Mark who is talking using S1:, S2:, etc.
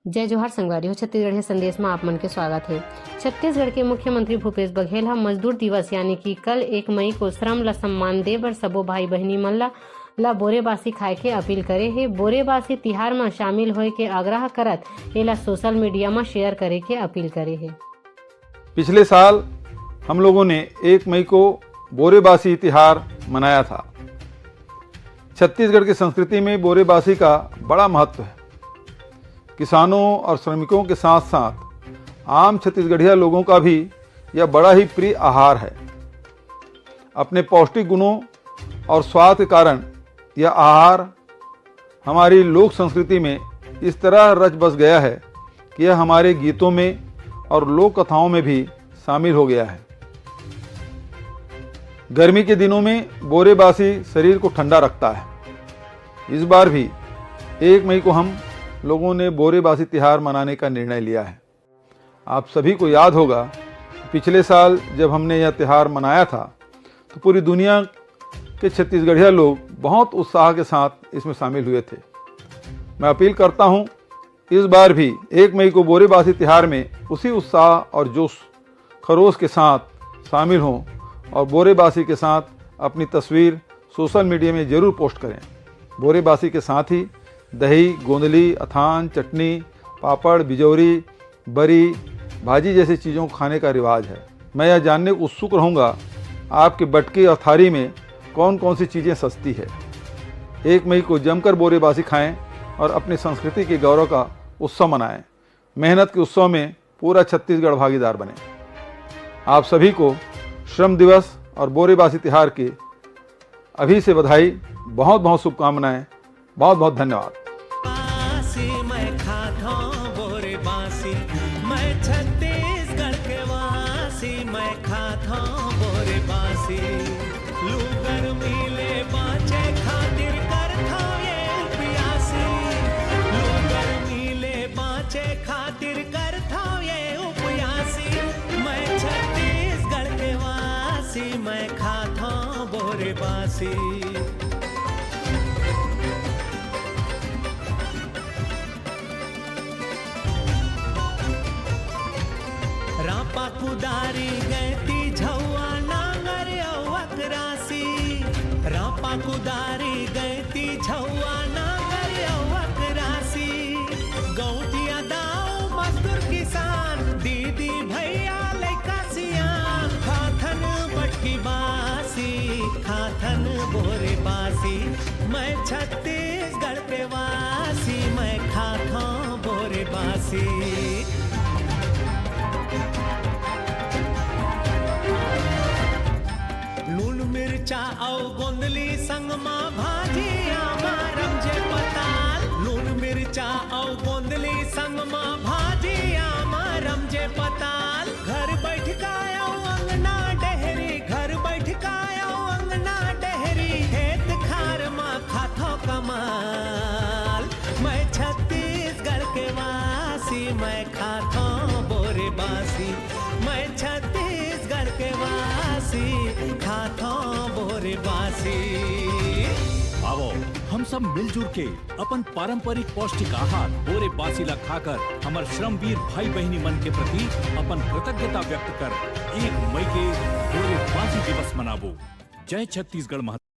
S1: जय जोहार संगवारी छत्तीसगढ़ संदेश में आप मन के स्वागत है। छत्तीसगढ़ के मुख्यमंत्री भूपेश बघेल हा मजदूर दिवस यानी कि कल 1 मई को श्रम ला सम्मान दे बर सबो भाई बहनी मन ला बोरेबासी खाए के अपील करे है। बोरेबासी तिहार में शामिल होए के आग्रह करत एला सोशल मीडिया में शेयर करे के अपील करे है।
S2: पिछले साल हम लोगों ने 1 मई को बोरेबासी तिहार मनाया था। छत्तीसगढ़ की संस्कृति में बोरेबासी का बड़ा महत्व है। किसानों और श्रमिकों के साथ साथ आम छत्तीसगढ़िया लोगों का भी यह बड़ा ही प्रिय आहार है। अपने पौष्टिक गुणों और स्वाद के कारण यह आहार हमारी लोक संस्कृति में इस तरह रच बस गया है कि यह हमारे गीतों में और लोक कथाओं में भी शामिल हो गया है। गर्मी के दिनों में बोरेबासी शरीर को ठंडा रखता है। इस बार भी 1 मई को हम लोगों ने बोरेबासी तिहार मनाने का निर्णय लिया है। आप सभी को याद होगा पिछले साल जब हमने यह तिहार मनाया था तो पूरी दुनिया के छत्तीसगढ़िया लोग बहुत उत्साह के साथ इसमें शामिल हुए थे। मैं अपील करता हूं इस बार भी 1 मई को बोरेबासी तिहार में उसी उत्साह और जोश खरोश के साथ शामिल हों और बोरेबासी के साथ अपनी तस्वीर सोशल मीडिया में जरूर पोस्ट करें। बोरेबासी के साथ ही दही, गोंदली, अथान, चटनी, पापड़, बिजौरी, बरी, भाजी जैसी चीज़ों को खाने का रिवाज है। मैं यह जानने को उत्सुक रहूँगा आपके बटके और थारी में कौन कौन सी चीज़ें सस्ती है। 1 मई को जमकर बोरेबासी खाएं और अपनी संस्कृति के गौरव का उत्सव मनाएं। मेहनत के उत्सव में पूरा छत्तीसगढ़ भागीदार बने। आप सभी को श्रम दिवस और बोरेबासी तिहार की अभी से बधाई, बहुत बहुत शुभकामनाएं, बहुत बहुत धन्यवाद।
S3: मैं खाता बोरेबासी, मैं छत्तीसगढ़ के वासी, मैं खाता बोरेबासी। लूगर मिले बाँचे खातिर करता ये प्यासी, लूगर मिले बाँचे खातिर करता ये उपयासी। मैं छत्तीसगढ़ के वासी, मैं खाता बोरेबासी। रापा कुदारी गैती झौआ नांगर अवक राशि, रापा कुदारी गैती झौआ नांगर अवक राशि। गौतिया दाऊ मजदूर किसान, दीदी भैया लइका सियान, खाथन बटकी बासी, खाथन बोरेबासी। मैं छत्तीसगढ़ के वासी, मैं खाता बोरेबासी। लून मिर्चा और गोंदली संग माँ भाजी आमारम जे पताल, लून मिर्चा और गोंदली संग माँ भाजी आमारम जे पताल। घर बैठ कायो अंगना डहरी, घर बैठ कायो अंगना डहरी, खेत खार माँ खाथो कमाल। मैं छत्तीसगढ़ के वासी, मैं खाता बोरेबासी, मैं छत्तीसगढ़ के वासी, खाता बोरेबासी।
S4: आओ हम सब मिलजुल के अपन पारंपरिक पौष्टिक आहार बोरेबासी ला खाकर हमार श्रमवीर भाई बहनी मन के प्रति अपन कृतज्ञता व्यक्त कर 1 मई के बोरेबासी दिवस मनाबो। जय छत्तीसगढ़।